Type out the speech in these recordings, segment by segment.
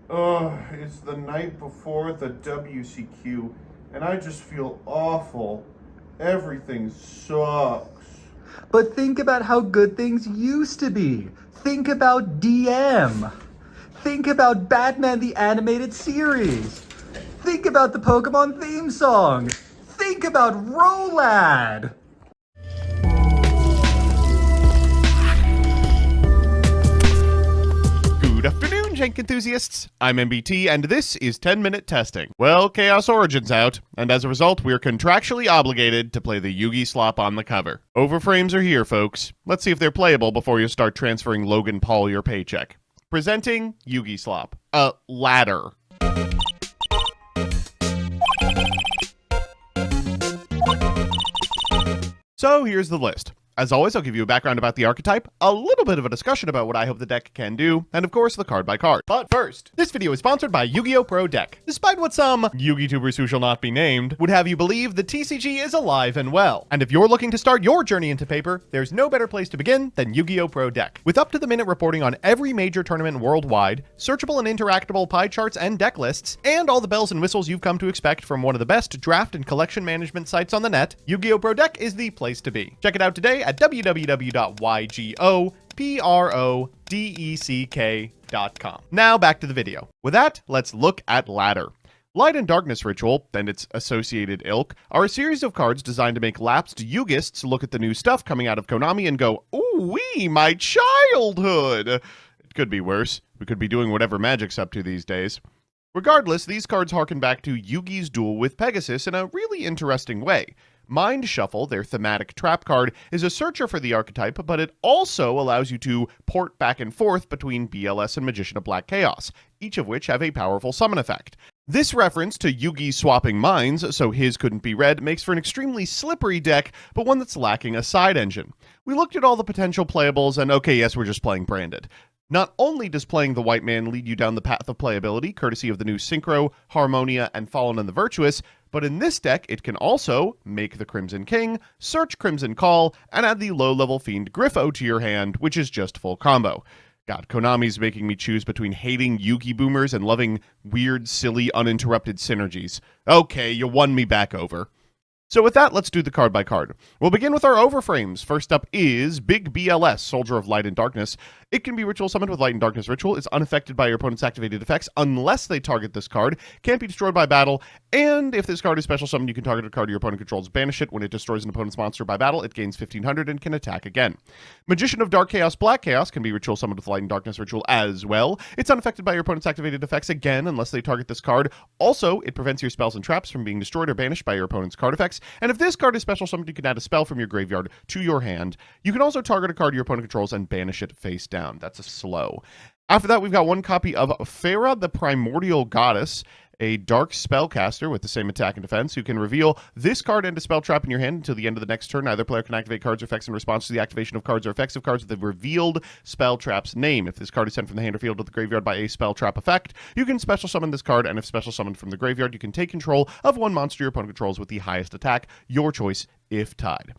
It's the night before the WCQ, and I just feel awful. Everything sucks. But think about how good things used to be. Think about DM. Think about Batman the Animated Series. Think about the Pokemon theme song. Think about Rolad. Good afternoon, Jank enthusiasts. I'm MBT, and this is 10-Minute Testing. Well, Chaos Origin's out, and as a result, we're contractually obligated to play the yugislop on the cover. Overframes are here, folks. Let's see if they're playable before you start transferring Logan Paul your paycheck. Presenting yugislop, a ladder. So here's the list. As always, I'll give you a background about the archetype, a little bit of a discussion about what I hope the deck can do, and of course, the card by card. But first, this video is sponsored by Yu-Gi-Oh! Pro Deck. Despite what some Yugi-tubers who shall not be named would have you believe, the TCG is alive and well. And if you're looking to start your journey into paper, there's no better place to begin than Yu-Gi-Oh! Pro Deck. With up-to-the-minute reporting on every major tournament worldwide, searchable and interactable pie charts and deck lists, and all the bells and whistles you've come to expect from one of the best draft and collection management sites on the net, Yu-Gi-Oh! Pro Deck is the place to be. Check it out today at www.yugiprodeck.com. Now back to the video. With that, let's look at Ladder. Light and Darkness Ritual, and its associated ilk, are a series of cards designed to make lapsed Yugists look at the new stuff coming out of Konami and go, "Ooh-wee, my childhood!" It could be worse. We could be doing whatever Magic's up to these days. Regardless, these cards harken back to Yugi's duel with Pegasus in a really interesting way. Mind Shuffle, their thematic trap card, is a searcher for the archetype, but it also allows you to port back and forth between BLS and Magician of Black Chaos, each of which have a powerful summon effect. This reference to Yugi swapping minds, so his couldn't be read, makes for an extremely slippery deck, but one that's lacking a side engine. We looked at all the potential playables, and okay, yes, we're just playing branded. Not only does playing the White Man lead you down the path of playability, courtesy of the new Synchro, Harmonia, and Fallen and the Virtuous, but in this deck, it can also make the Crimson King, search Crimson Call, and add the low-level Fiend Griffo to your hand, which is just full combo. God, Konami's making me choose between hating Yugi boomers and loving weird, silly, uninterrupted synergies. Okay, you won me back over. So with that, let's do the card by card. We'll begin with our overframes. First up is Big BLS, Soldier of Light and Darkness. It can be ritual summoned with Light and Darkness Ritual. It's unaffected by your opponent's activated effects unless they target this card. Can't be destroyed by battle. And if this card is special summoned, you can target a card your opponent controls, banish it. When it destroys an opponent's monster by battle, it gains 1500 and can attack again. Magician of Dark Chaos, Black Chaos can be ritual summoned with Light and Darkness Ritual as well. It's unaffected by your opponent's activated effects again unless they target this card. Also, it prevents your spells and traps from being destroyed or banished by your opponent's card effects. And if this card is special summoned, you can add a spell from your graveyard to your hand. You can also target a card your opponent controls and banish it face down. That's a slow. After that, we've got one copy of Farah, the Primordial Goddess, a dark spellcaster with the same attack and defense, who can reveal this card and a spell trap in your hand until the end of the next turn. Either player can activate cards or effects in response to the activation of cards or effects of cards with the revealed spell trap's name. If this card is sent from the hand or field to the graveyard by a spell trap effect, you can special summon this card, and if special summoned from the graveyard, you can take control of one monster your opponent controls with the highest attack, your choice if tied.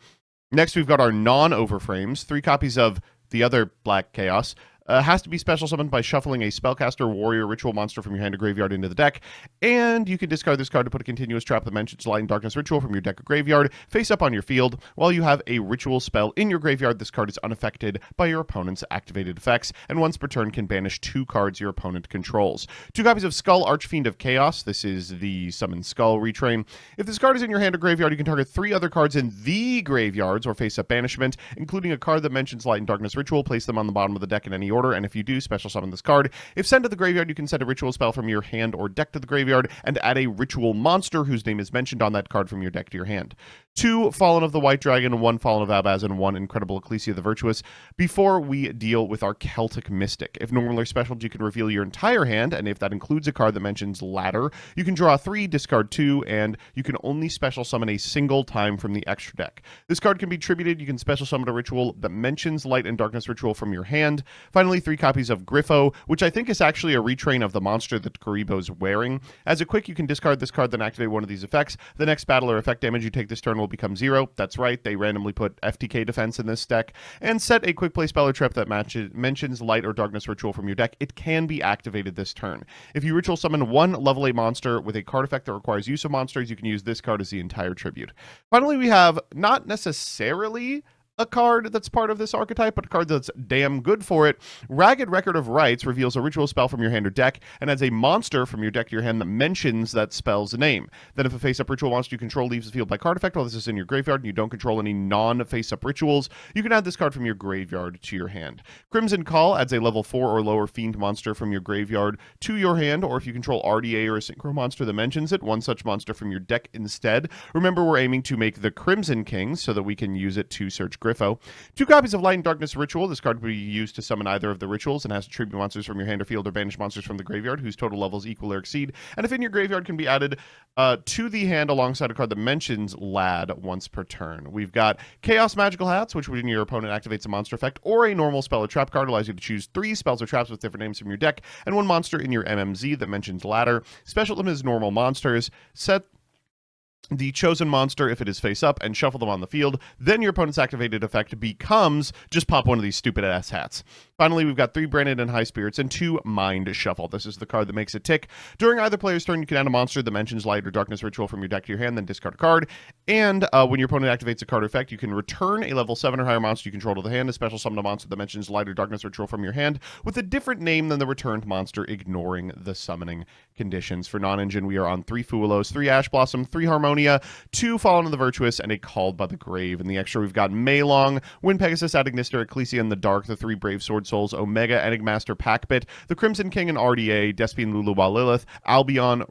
Next, we've got our non-overframes, 3 copies of the other Black Chaos. Has to be special summoned by shuffling a spellcaster, warrior, ritual monster from your hand or graveyard into the deck. And you can discard this card to put a continuous trap that mentions Light and Darkness Ritual from your deck or graveyard face up on your field. While you have a ritual spell in your graveyard, this card is unaffected by your opponent's activated effects, and once per turn can banish 2 cards your opponent controls. 2 copies of Skull, Archfiend of Chaos. This is the Summon Skull retrain. If this card is in your hand or graveyard, you can target 3 other cards in the graveyards or face up banishment, including a card that mentions Light and Darkness Ritual. Place them on the bottom of the deck in any order, and if you do, special summon this card. If sent to the graveyard, you can send a ritual spell from your hand or deck to the graveyard and add a ritual monster whose name is mentioned on that card from your deck to your hand. 2 Fallen of the White Dragon, 1 Fallen of Abaz, and 1 Incredible Ecclesia the Virtuous. Before we deal with our Celtic Mystic, if normal or special, you can reveal your entire hand, and if that includes a card that mentions Ladder, you can draw 3, discard 2, and you can only special summon a single time from the extra deck. This card can be tributed. You can special summon a ritual that mentions Light and Darkness Ritual from your hand. Finally, 3 copies of Griffo, which I think is actually a retrain of the monster that Karibo's wearing. As a quick, you can discard this card, then activate one of these effects. The next battle or effect damage you take this turn will will become 0. That's right, they randomly put FTK defense in this deck. And set a quick play spell or trap that mentions light or darkness ritual from your deck. It can be activated this turn. If you ritual summon one level 8 monster with a card effect that requires use of monsters, you can use this card as the entire tribute. Finally, we have not necessarily a card that's part of this archetype, but a card that's damn good for it. Ragged Record of Rites reveals a ritual spell from your hand or deck and adds a monster from your deck to your hand that mentions that spell's name. Then if a face-up ritual monster you control leaves the field by card effect while this is in your graveyard and you don't control any non-face-up rituals, you can add this card from your graveyard to your hand. Crimson Call adds a level 4 or lower fiend monster from your graveyard to your hand, or if you control RDA or a synchro monster that mentions it, one such monster from your deck instead. Remember, we're aiming to make the Crimson King so that we can use it to search Griffo. 2 copies of Light and Darkness Ritual. This card will be used to summon either of the rituals and has to tribute monsters from your hand or field or banish monsters from the graveyard whose total levels equal or exceed. And if in your graveyard, can be added to the hand alongside a card that mentions LAD once per turn. We've got Chaos Magical Hats, which when your opponent activates a monster effect or a normal spell or trap card, allows you to choose 3 spells or traps with different names from your deck and 1 monster in your MMZ that mentions LADR. Special them as normal monsters. Set the chosen monster if it is face up and shuffle them on the field. Then your opponent's activated effect becomes just pop one of these stupid ass hats. Finally, we've got 3 Branded and High Spirits and 2 Mind Shuffle. This is the card that makes it tick. During either player's turn, you can add a monster that mentions Light or Darkness Ritual from your deck to your hand, then discard a card. And when your opponent activates a card effect, you can return a level 7 or higher monster you control to the hand, a special summon a monster that mentions Light or Darkness Ritual from your hand with a different name than the returned monster, ignoring the summoning conditions. For non-engine, we are on 3 Fuelos, 3 Ash Blossom, 3 Harmonia, 2 Fallen of the Virtuous, and a Called by the Grave. In the extra, we've got Maelong, Wind Pegasus, Adagnister, Ecclesia in the Dark, the 3 Brave Sword Souls, Omega, Enigmaster, Packbit, the Crimson King and RDA, Despian Luluwa Lilith, Albion,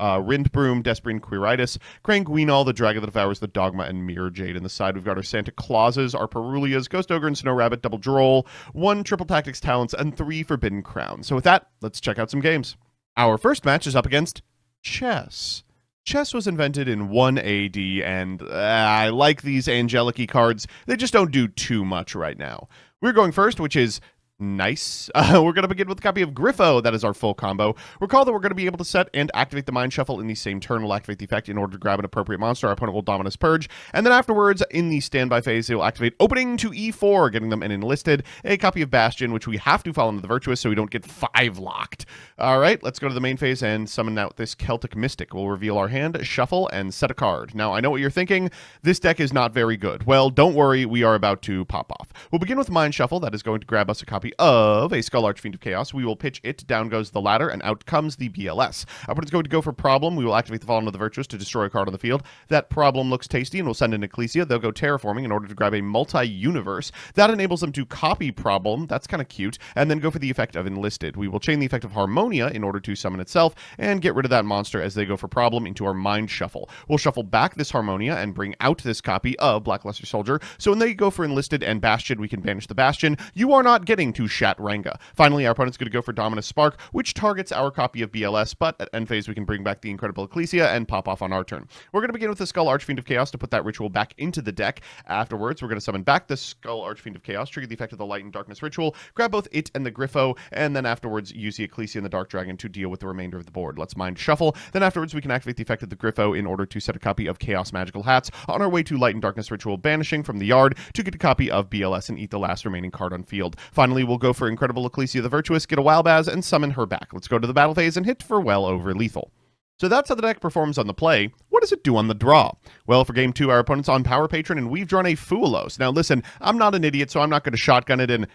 Rindbroom, Desperine Quiritis, Crane Guinal, the Dragon that Devours the Dogma, and Mirror Jade. In the side, we've got our Santa Clauses, our Perulias, Ghost Ogre, and Snow Rabbit, Double Droll, 1 Triple Tactics Talents, and 3 Forbidden Crown. So with that, let's check out some games. Our first match is up against Chess. Chess was invented in 1 AD, and I like these Angelic-y cards. They just don't do too much right now. We're going first, which is nice. We're going to begin with a copy of Griffo. That is our full combo. Recall that we're going to be able to set and activate the Mind Shuffle in the same turn. We'll activate the effect in order to grab an appropriate monster. Our opponent will Dominus Purge. And then afterwards, in the standby phase, they will activate Opening to E4, getting them an enlisted. A copy of Bastion, which we have to fall into the Virtuous so we don't get 5 locked. All right, let's go to the main phase and summon out this Celtic Mystic. We'll reveal our hand, shuffle, and set a card. Now, I know what you're thinking. This deck is not very good. Well, don't worry. We are about to pop off. We'll begin with Mind Shuffle. That is going to grab us a copy of a Skull Archfiend of Chaos. We will pitch it, down goes the ladder, and out comes the BLS. Our opponent's going to go for Problem. We will activate the Fallen of the Virtuous to destroy a card on the field. That Problem looks tasty, and we'll send in Ecclesia. They'll go Terraforming in order to grab a multi-universe. That enables them to copy Problem. That's kind of cute. And then go for the effect of Enlisted. We will chain the effect of Harmonia in order to summon itself, and get rid of that monster as they go for Problem into our Mind Shuffle. We'll shuffle back this Harmonia and bring out this copy of Blackluster Soldier. So when they go for Enlisted and Bastion, we can banish the Bastion. You are not getting to Shatranga. Finally, our opponent's going to go for Dominus Spark, which targets our copy of BLS, but at end phase we can bring back the Incredible Ecclesia and pop off on our turn. We're going to begin with the Skull Archfiend of Chaos to put that ritual back into the deck. Afterwards, we're going to summon back the Skull Archfiend of Chaos, trigger the effect of the Light and Darkness Ritual, grab both it and the Griffo, and then afterwards use the Ecclesia and the Dark Dragon to deal with the remainder of the board. Let's Mind Shuffle. Then afterwards we can activate the effect of the Griffo in order to set a copy of Chaos Magical Hats on our way to Light and Darkness Ritual banishing from the yard to get a copy of BLS and eat the last remaining card on field. Finally, we'll go for Incredible Ecclesia the Virtuous, get a Wildbaz, and summon her back. Let's go to the battle phase and hit for well over lethal. So that's how the deck performs on the play. What does it do on the draw? Well, for game 2, our opponent's on Power Patron, and we've drawn a Fuelos. Now listen, I'm not an idiot, so I'm not going to shotgun it in.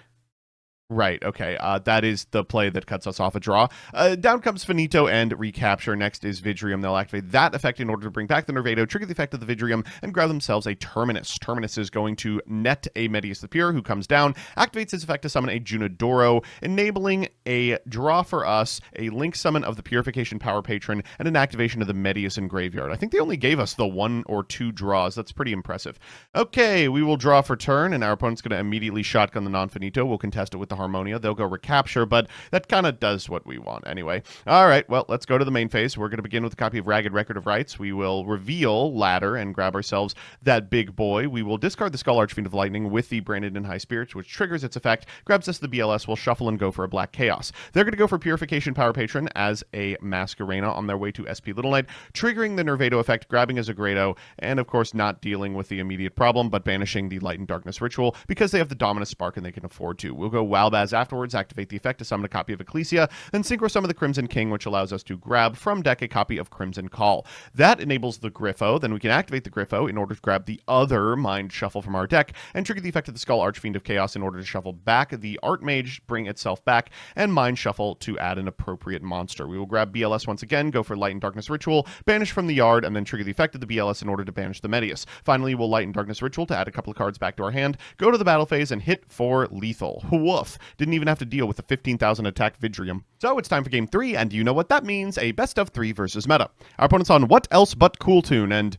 Right, okay, that is the play that cuts us off a draw. Down comes Finito and Recapture. Next is Vidrium. They'll activate that effect in order to bring back the Nervado, trigger the effect of the Vidrium, and grab themselves a Terminus. Terminus is going to net a Medius the Pure, who comes down, activates his effect to summon a Junodoro, enabling a draw for us, a Link summon of the Purification Power Patron, and an activation of the Medius in Graveyard. I think they only gave us the 1 or 2 draws. That's pretty impressive. Okay, we will draw for turn, and our opponent's going to immediately shotgun the non-Finito. We'll contest it with the Harmonia. They'll go recapture, but that kind of does what we want anyway. All right, well, let's go to the main phase. We're going to begin with a copy of Ragged Record of Rights. We will reveal Ladder and grab ourselves that big boy. We will discard the Skull Archfiend of Lightning with the Branded in High Spirits, which triggers its effect, grabs us the BLS, we'll shuffle and go for a Black Chaos. They're going to go for Purification Power Patron as a Masquerena on their way to SP Little Knight, triggering the Nervado effect, grabbing a Zagrado, and of course not dealing with the immediate problem, but banishing the Light and Darkness Ritual because they have the Dominus Spark and they can afford to. We'll go Walbaz afterwards, activate the effect to summon a copy of Ecclesia, then synchro summon the Crimson King, which allows us to grab from deck a copy of Crimson Call. That enables the Griffo, then we can activate the Griffo in order to grab the other Mind Shuffle from our deck, and trigger the effect of the Skull Archfiend of Chaos in order to shuffle back the Archmage, bring itself back, and Mind Shuffle to add an appropriate monster. We will grab BLS once again, go for Light and Darkness Ritual, banish from the yard, and then trigger the effect of the BLS in order to banish the Medius. Finally, we'll Light and Darkness Ritual to add a couple of cards back to our hand, go to the battle phase, and hit for lethal. Woof. Didn't even have to deal with the 15,000 attack Vidrium. So it's time for game 3, and you know what that means, a best of 3 versus meta. Our opponent's on What Else But Cool Tune, and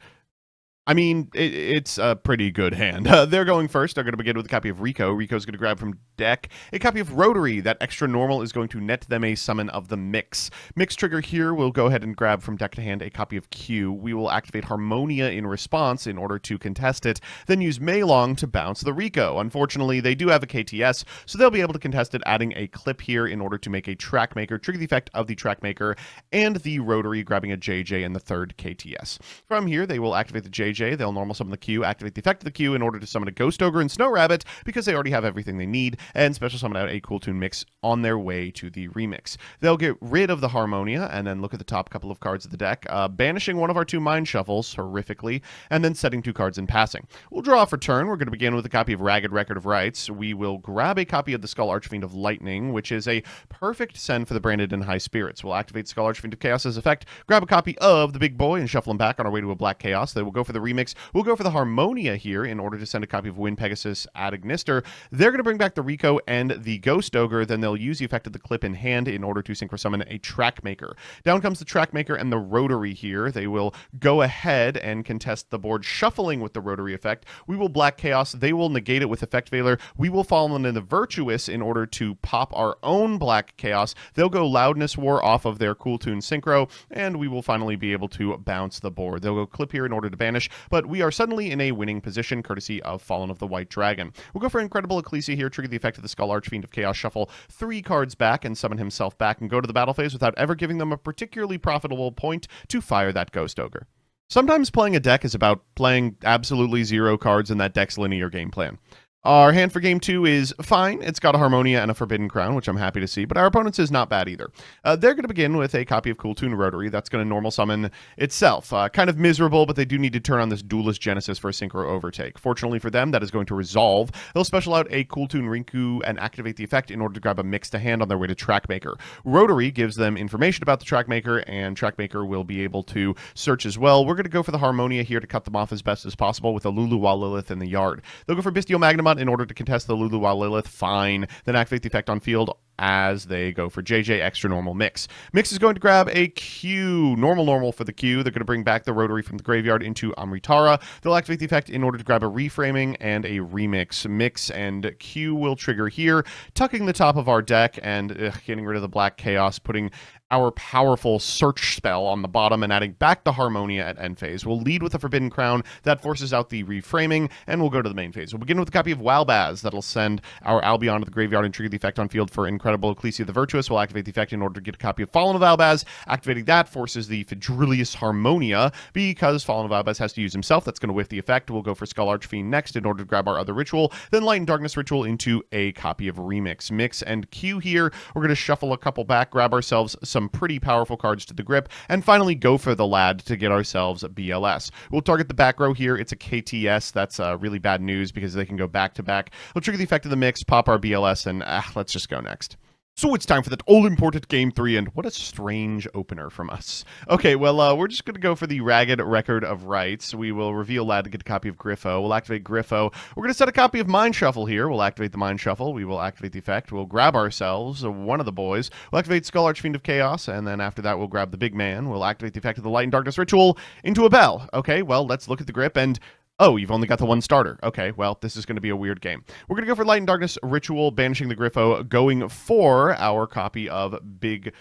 I mean, it's a pretty good hand. They're going first. They're going to begin with a copy of Rico. Rico's going to grab from deck a copy of Rotary. That extra normal is going to net them a summon of the Mix. Mix trigger here, we'll go ahead and grab from deck to hand a copy of Q. We will activate Harmonia in response in order to contest it, then use Meilong to bounce the Rico. Unfortunately, they do have a KTS, so they'll be able to contest it, adding a clip here in order to make a Track Maker, trigger the effect of the Track Maker, and the Rotary, grabbing a JJ and the third KTS. From here, they will activate the JJ. They'll normal summon the Q, activate the effect of the Q in order to summon a Ghost Ogre and Snow Rabbit because they already have everything they need, and special summon out a Cool Tune Mix on their way to the remix. They'll get rid of the Harmonia and then look at the top couple of cards of the deck, banishing one of our 2 Mind Shuffles horrifically, and then setting 2 cards in passing. We'll draw for turn. We're going to begin with a copy of Ragged Record of Rights. We will grab a copy of the Skull Archfiend of Lightning, which is a perfect send for the Branded in High Spirits. We'll activate Skull Archfiend of Chaos's effect, grab a copy of the big boy, and shuffle him back on our way to a Black Chaos. They will go for the remix. We'll go for the Harmonia here in order to send a copy of Wind Pegasus ad Ignister. They're going to bring back the Rico and the Ghost Ogre. Then they'll use the effect of the Clip in hand in order to synchro summon a Track Maker. Down comes the Track Maker and the Rotary here. They will go ahead and contest the board, shuffling with the Rotary effect. We will Black Chaos. They will negate it with Effect Veiler. We will fall into the Virtuous in order to pop our own Black Chaos. They'll go Loudness War off of their Cool Tune Synchro, and we will finally be able to bounce the board. They'll go Clip here in order to banish, but we are suddenly in a winning position courtesy of Fallen of the White Dragon. We'll go for Incredible Ecclesia here, trigger the effect of the Skull Archfiend of Chaos, shuffle 3 cards back and summon himself back and go to the battle phase without ever giving them a particularly profitable point to fire that Ghost Ogre. Sometimes playing a deck is about playing absolutely 0 cards in that deck's linear game plan. Our hand for game 2 is fine. It's got a Harmonia and a Forbidden Crown, which I'm happy to see, but our opponent's is not bad either. They're going to begin with a copy of Cool Tune Rotary. That's going to normal summon itself. Kind of miserable, but they do need to turn on this Duelist Genesis for a Synchro Overtake. Fortunately for them, that is going to resolve. They'll special out a Cool Tune Rinku and activate the effect in order to grab a Mix to hand on their way to Track Maker. Rotary gives them information about the Track Maker, and Track Maker will be able to search as well. We're going to go for the Harmonia here to cut them off as best as possible with a Lulu-Wa Lilith in the yard. They'll go for Bistio Magnamon in order to contest the Lulu-Wa Lilith, fine. Then activate the effect on field as they go for JJ Extra Normal Mix. Mix is going to grab a Q, normal for the Q. They're going to bring back the Rotary from the graveyard into Amritara. They'll activate the effect in order to grab a Reframing and a Remix. Mix and Q will trigger here, tucking the top of our deck and getting rid of the Black Chaos, putting our powerful search spell on the bottom and adding back the Harmonia at end phase. We'll lead with a Forbidden Crown. That forces out the Reframing, and we'll go to the main phase. We'll begin with a copy of Walbaz. That'll send our Albion to the graveyard and trigger the effect on field for Incredible Ecclesia the Virtuous. We'll activate the effect in order to get a copy of Fallen of Albaz. Activating that forces the Fidrilius Harmonia. Because Fallen of Albaz has to use himself, that's going to whiff the effect. We'll go for Skull Archfiend next in order to grab our other ritual. Then Light and Darkness Ritual into a copy of Remix. Mix and Q here. We're going to shuffle a couple back, grab ourselves some pretty powerful cards to the grip, and finally go for the Lad to get ourselves a BLS. We'll target the back row here. It's a KTS. That's really bad news because they can go back to back. We'll trigger the effect of the Mix, pop our BLS, and let's just go next. So it's time for that all-important Game 3, and what a strange opener from us. Okay, well, we're just going to go for the Ragged Record of Rights. We will reveal Lad to get a copy of Griffo. We'll activate Griffo. We're going to set a copy of Mind Shuffle here. We'll activate the Mind Shuffle. We will activate the effect. We'll grab ourselves one of the boys. We'll activate Skull Archfiend of Chaos, and then after that, we'll grab the big man. We'll activate the effect of the Light and Darkness Ritual into a bell. Okay, well, let's look at the grip, and Oh, you've only got the one starter. Okay, well, this is going to be a weird game. We're going to go for Light and Darkness Ritual, banishing the Griffo, going for our copy of Big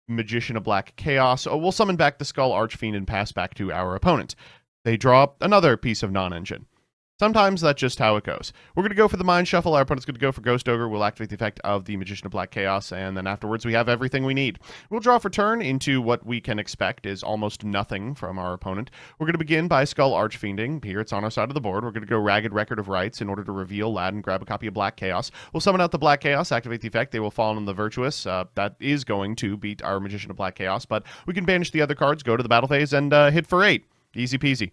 Magician of Black Chaos. We'll summon back the Skull Archfiend and pass back to our opponent. They draw another piece of non-engine. Sometimes that's just how it goes. We're going to go for the Mind Shuffle. Our opponent's going to go for Ghost Ogre. We'll activate the effect of the Magician of Black Chaos, and then afterwards we have everything we need. We'll draw for turn into what we can expect is almost nothing from our opponent. We're going to begin by Skull Archfiending. Here it's on our side of the board. We're going to go Ragged Record of Rights in order to reveal LAD and grab a copy of Black Chaos. We'll summon out the Black Chaos, activate the effect. They will fall on the Virtuous. That is going to beat our Magician of Black Chaos, but we can banish the other cards, go to the battle phase, and hit for 8. Easy peasy.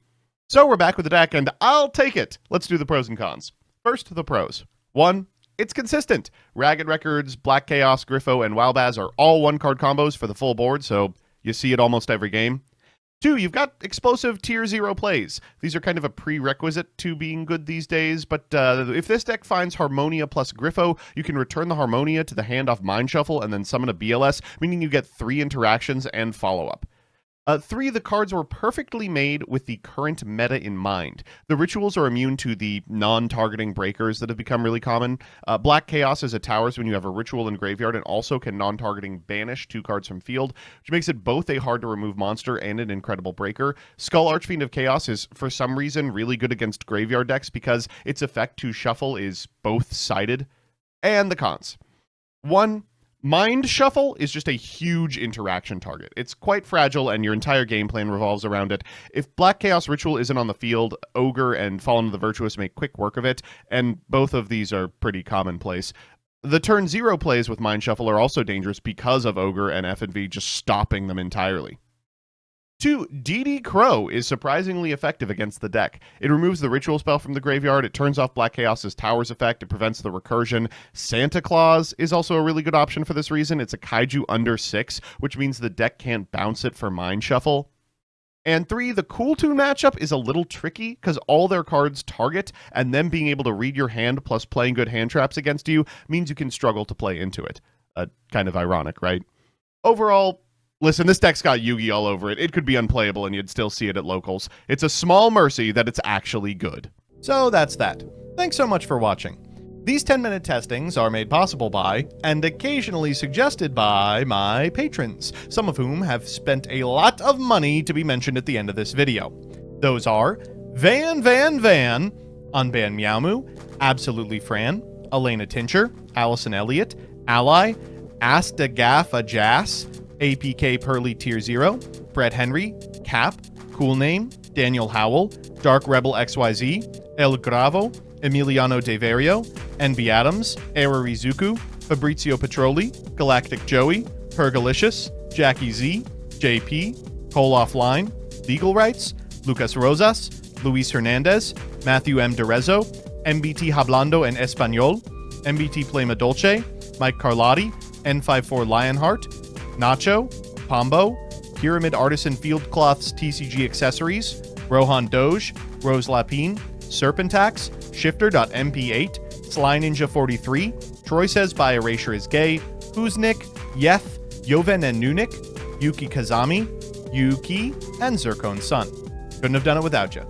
So we're back with the deck, and I'll take it. Let's do the pros and cons. First, the pros. 1, it's consistent. Ragged Records, Black Chaos, Griffo, and Wowbaz are all one-card combos for the full board, so you see it almost every game. 2, you've got explosive tier 0 plays. These are kind of a prerequisite to being good these days, but if this deck finds Harmonia plus Griffo, you can return the Harmonia to the hand off Mind Shuffle and then summon a BLS, meaning you get 3 interactions and follow-up. 3, the cards were perfectly made with the current meta in mind. The rituals are immune to the non-targeting breakers that have become really common. Black Chaos is a towers when you have a ritual in graveyard and also can non-targeting banish 2 cards from field, which makes it both a hard-to-remove monster and an incredible breaker. Skull Archfiend of Chaos is, for some reason, really good against graveyard decks because its effect to shuffle is both-sided. And the cons. 1, Mind Shuffle is just a huge interaction target. It's quite fragile, and your entire game plan revolves around it. If Black Chaos Ritual isn't on the field, Ogre and Fallen of the Virtuous make quick work of it, and both of these are pretty commonplace. The turn 0 plays with Mind Shuffle are also dangerous because of Ogre and F&V just stopping them entirely. 2, DD Crow is surprisingly effective against the deck. It removes the ritual spell from the graveyard, it turns off Black Chaos's Towers effect, it prevents the recursion. Santa Claus is also a really good option for this reason. It's a kaiju under 6, which means the deck can't bounce it for Mind Shuffle. And 3, the Cool Tune matchup is a little tricky because all their cards target, and them being able to read your hand plus playing good hand traps against you means you can struggle to play into it. Kind of ironic, right? Overall, listen, this deck's got Yugi all over it. It could be unplayable and you'd still see it at locals. It's a small mercy that it's actually good. So that's that. Thanks so much for watching. These 10-minute testings are made possible by, and occasionally suggested by, my patrons, some of whom have spent a lot of money to be mentioned at the end of this video. Those are Van, Unban Meowmoo, Absolutely Fran, Elena Tincher, Allison Elliott, Ally, Astagafa Jas, APK Pearly Tier 0, Brett Henry, Cap, Cool Name, Daniel Howell, Dark Rebel XYZ, El Gravo, Emiliano Deverio, NB Adams, Era Rizuku, Fabrizio Petroli, Galactic Joey, Pergalicious, Jackie Z, JP, Cole Offline, Legal Rights, Lucas Rosas, Luis Hernandez, Matthew M. Derezo, MBT Hablando en Español, MBT Plema Dolce, Mike Carlotti, N54 Lionheart, Nacho, Pombo, Pyramid Artisan Fieldcloths TCG Accessories, Rohan Doge, Rose Lapine, Serpentax, Shifter.mp8, Sly Ninja 43, Troy Says By Erasure is Gay, Who's Nick, Yeth, Yoven and Nunik, Yuki Kazami, Yuki, and Zircon Sun. Couldn't have done it without you.